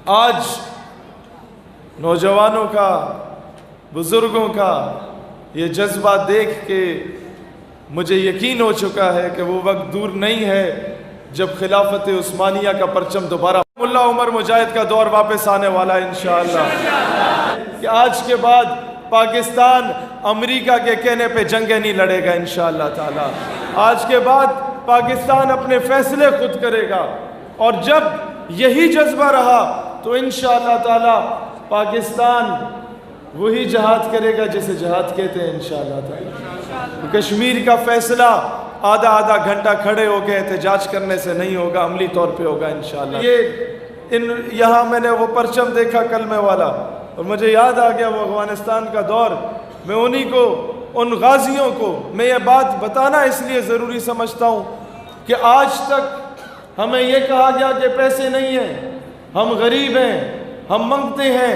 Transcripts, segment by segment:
آج نوجوانوں کا، بزرگوں کا یہ جذبہ دیکھ کے مجھے یقین ہو چکا ہے کہ وہ وقت دور نہیں ہے جب خلافت عثمانیہ کا پرچم دوبارہ ملا عمر مجاہد کا دور واپس آنے والا ہے انشاءاللہ، کہ آج کے بعد پاکستان امریکہ کے کہنے پہ جنگیں نہیں لڑے گا انشاءاللہ تعالی۔ آج کے بعد پاکستان اپنے فیصلے خود کرے گا، اور جب یہی جذبہ رہا تو انشاءاللہ تعالی پاکستان وہی جہاد کرے گا جسے جہاد کہتے ہیں انشاءاللہ تعالی۔ کشمیر کا فیصلہ آدھا گھنٹہ کھڑے ہو کے احتجاج کرنے سے نہیں ہوگا، عملی طور پہ ہوگا انشاءاللہ۔ یہاں میں نے وہ پرچم دیکھا کلمے والا، اور مجھے یاد آ گیا وہ افغانستان کا دور۔ میں انہی کو، ان غازیوں کو میں یہ بات بتانا اس لیے ضروری سمجھتا ہوں کہ آج تک ہمیں یہ کہا گیا کہ پیسے نہیں ہیں، ہم غریب ہیں، ہم منگتے ہیں،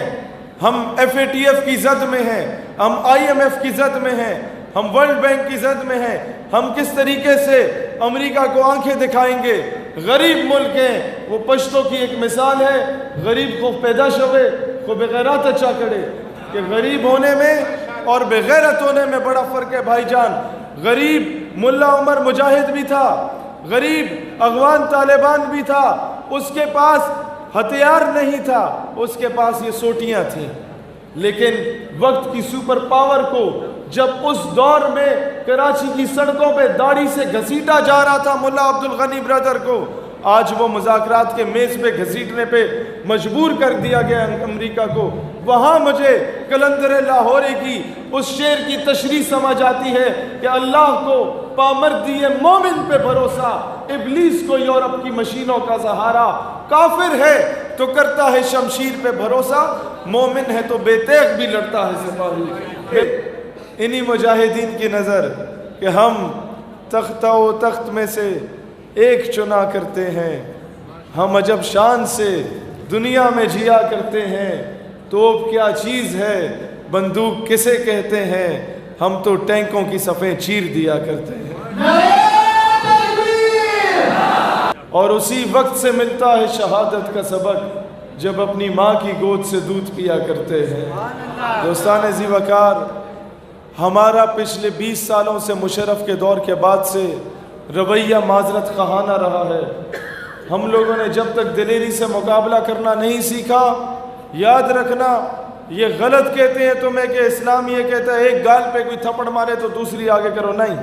ہم FATF کی زد میں ہیں، ہم IMF کی زد میں ہیں، ہم ورلڈ بینک کی زد میں ہیں، ہم کس طریقے سے امریکہ کو آنکھیں دکھائیں گے۔ غریب ملک ہیں، وہ پشتوں کی ایک مثال ہے، غریب کو پیدا شوے کو بغیرات اچھا کرے، کہ غریب ہونے میں اور بغیرت ہونے میں بڑا فرق ہے بھائی جان۔ غریب ملا عمر مجاہد بھی تھا، غریب افغان طالبان بھی تھا، اس کے پاس ہتھیار نہیں تھا، اس کے پاس یہ سوٹیاں تھیں، لیکن وقت کی سپر پاور کو جب اس دور میں کراچی کی سڑکوں پہ داڑھی سے گھسیٹا جا رہا تھا ملا عبدالغنی برادر کو، آج وہ مذاکرات کے میز پہ گھسیٹنے پہ مجبور کر دیا گیا امریکہ کو۔ وہاں مجھے قلندر لاہوری کی اس شعر کی تشریح سمجھ آتی ہے کہ اللہ کو پامردی مومن پہ بھروسہ، ابلیس کو یورپ کی مشینوں کا سہارا، کافر ہے تو کرتا ہے شمشیر پہ بھروسہ، مومن ہے تو بے تیغ بھی لڑتا ہے سپاہی۔ انہی مجاہدین کی نظر کہ ہم تختہ و تخت میں سے ایک چنا کرتے ہیں، ہم عجب شان سے دنیا میں جیا کرتے ہیں، توپ کیا چیز ہے، بندوق کسے کہتے ہیں، ہم تو ٹینکوں کی صفیں چیر دیا کرتے ہیں۔ اور اسی وقت سے ملتا ہے شہادت کا سبق جب اپنی ماں کی گود سے دودھ پیا کرتے ہیں۔ دوستان ذی وقار، ہمارا پچھلے 20 سالوں سے مشرف کے دور کے بعد سے رویہ معذرت خواہانہ رہا ہے۔ ہم لوگوں نے جب تک دلیری سے مقابلہ کرنا نہیں سیکھا، یاد رکھنا یہ غلط کہتے ہیں تمہیں کہ اسلام یہ کہتا ہے ایک گال پہ کوئی تھپڑ مارے تو دوسری آگے کرو، نہیں،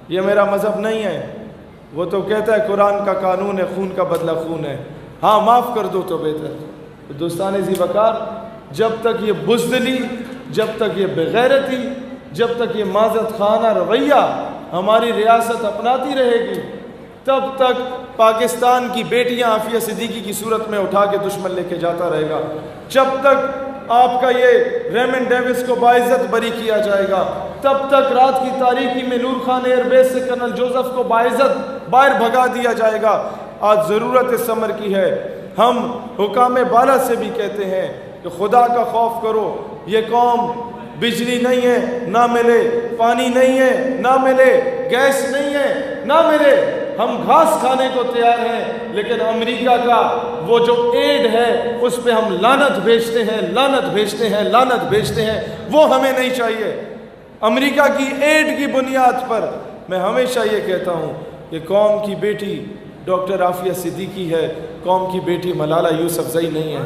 یہ میرا مذہب نہیں ہے۔ وہ تو کہتا ہے قرآن کا قانون ہے، خون کا بدلہ خون ہے، ہاں معاف کر دو تو بہتر۔ دوستان ذی وقار، جب تک یہ بزدلی، جب تک یہ بغیرتی، جب تک یہ معذرت خواہانہ رویہ ہماری ریاست اپناتی رہے گی، تب تک پاکستان کی بیٹیاں عافیہ صدیقی کی صورت میں اٹھا کے دشمن لے کے جاتا رہے گا، جب تک آپ کا یہ ریمنڈ ڈیوس کو باعزت بری کیا جائے گا، تب تک رات کی تاریکی میں نور خان ایئر بیس سے کرنل جوزف کو باعزت باہر بھگا دیا جائے گا۔ آج ضرورت اس امر کی ہے، ہم حکام بالا سے بھی کہتے ہیں کہ خدا کا خوف کرو، یہ قوم بجلی نہیں ہے نہ ملے، پانی نہیں ہے نہ ملے، گیس نہیں ہے نہ ملے، ہم گھاس کھانے کو تیار ہیں، لیکن امریکہ کا وہ جو ایڈ ہے اس پہ ہم لعنت بھیجتے ہیں، لعنت بھیجتے ہیں، لعنت بھیجتے ہیں، وہ ہمیں نہیں چاہیے۔ امریکہ کی ایڈ کی بنیاد پر میں ہمیشہ یہ کہتا ہوں کہ قوم کی بیٹی ڈاکٹر عافیہ صدیقی ہے، قوم کی بیٹی ملالہ یوسفزئی نہیں ہے۔